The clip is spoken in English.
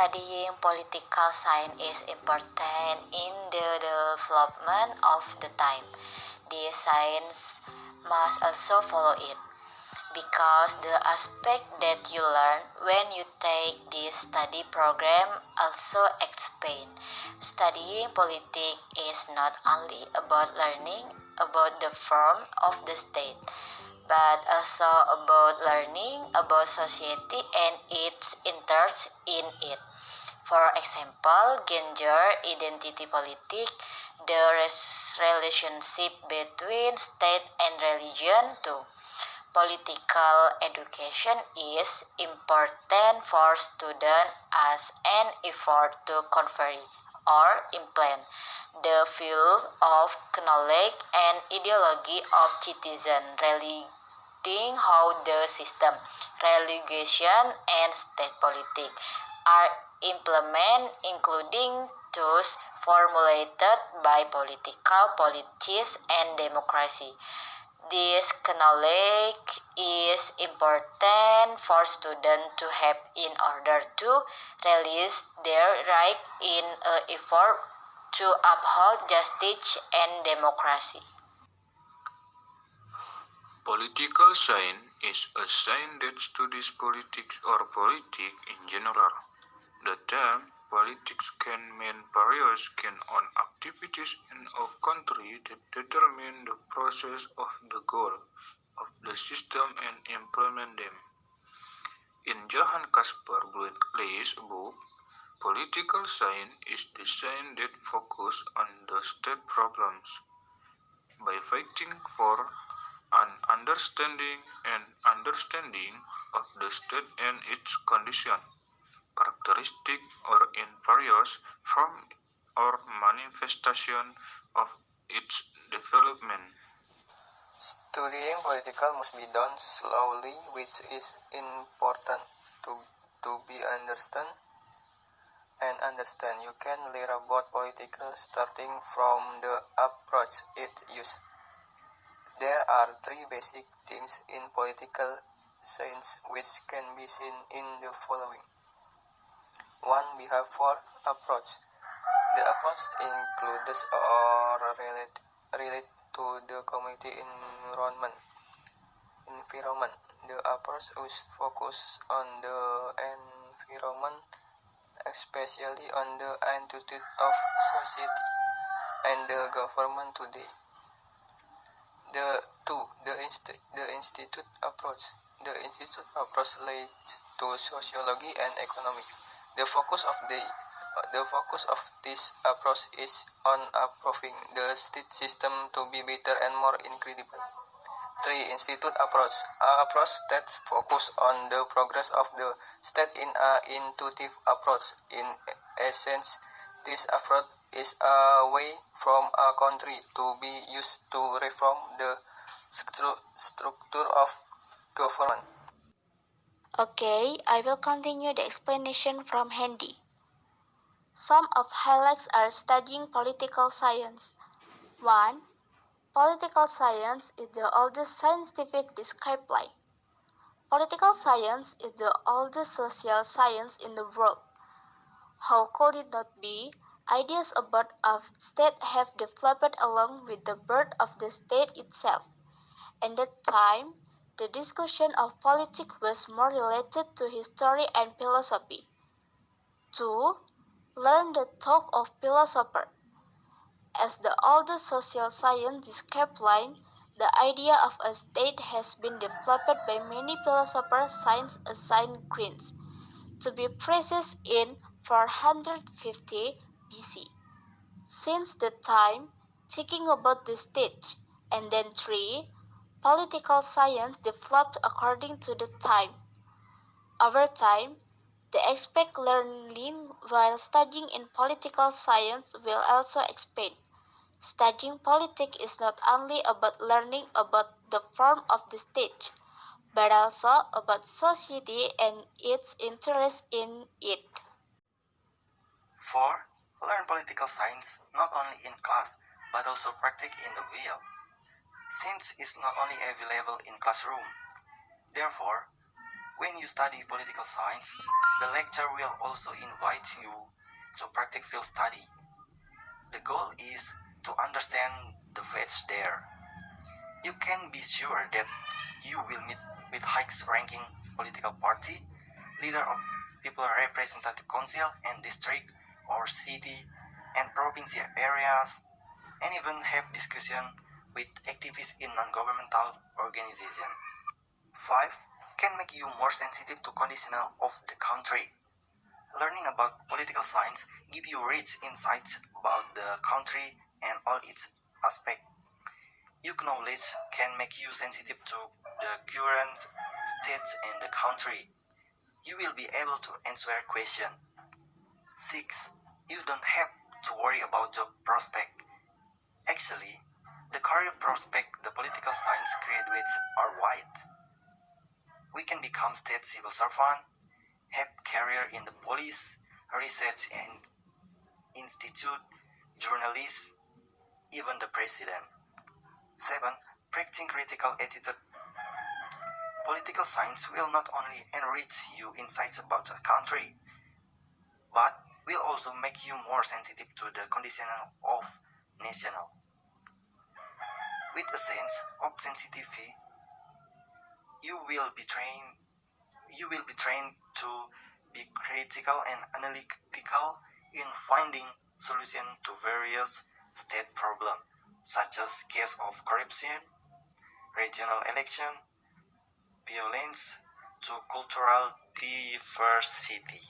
Studying political science is important in the development of the time. The science must also follow it, because the aspect that you learn when you take this study program also expand. Studying politics is not only about learning about the form of the state, but also about learning about society and its interest in it. For example, gender identity politics, the relationship between state and religion too. Political education is important for students as an effort to convey or implant the view of knowledge and ideology of citizens relating how the system, relegation, and state politics are implemented, including those formulated by political policies and democracy. This knowledge is important for students to have in order to realize their right in an effort to uphold justice and democracy. Political science is a science that studies politics or politics in general. The term politics can mean various kind-on activities in a country that determine the process of the goal of the system and implement them. In Johann Caspar Blai's book, Political Science is the science that focuses on the state problems. By fighting for an understanding of the state and its condition, characteristic, or in various form or manifestation of its development. Studying political must be done slowly, which is important to be understand. You can learn about political starting from the approach it uses. There are three basic things in political science which can be seen in the following. 1. Behavioral approach. The approach includes or relate to the community environment. The approach is focused on the environment, especially on the attitude of society and the government today. The institute approach. The institute approach relates to sociology and economics. The focus of this approach is on improving the state system to be better and more incredible. 3. Institute approach. Approach that focus on the progress of the state in an intuitive approach. In essence, this approach is a way from a country to be used to reform the structure of government. Okay, I will continue the explanation from Handy. Some of highlights are studying political science. 1. Political science is the oldest scientific discipline. Political science is the oldest social science in the world. How could it not be? Ideas about a state have developed along with the birth of the state itself. At that time, the discussion of politics was more related to history and philosophy. 2. Learn the thought of philosophers. As the oldest social science discipline, the idea of a state has been developed by many philosophers since ancient Greece. To be precise, in 450 BC. Since that time, thinking about the state. And then 3. Political science developed according to the time. Over time, the expect learning while studying in political science will also expand. Studying politics is not only about learning about the form of the state, but also about society and its interest in it. 4. Learn political science not only in class, but also practice in the field. Since it's not only available in classroom, therefore, When you study political science, the lecturer will also invite you to practice field study. The goal is to understand the facts there. You can be sure that you will meet with highest-ranking political party, leader of people representative council and district or city and provincial areas, and even have discussion with activists in non-governmental organizations. 5. Can make you more sensitive to conditional of the country. Learning about political science give you rich insights about the country and all its aspects. Your knowledge can make you sensitive to the current states in the country. You will be able to answer questions. 6. You don't have to worry about job prospect. Actually, the career prospect the political science graduates are wide. We can become state civil servant, have career in the police, research and institute, journalist, even the president. 7. Practicing critical attitude. Political science will not only enrich you insights about the country, but will also make you more sensitive to the condition of national. With a sense of sensitivity, you will be trained to be critical and analytical in finding solutions to various state problems, such as case of corruption, regional election, violence, to cultural diversity.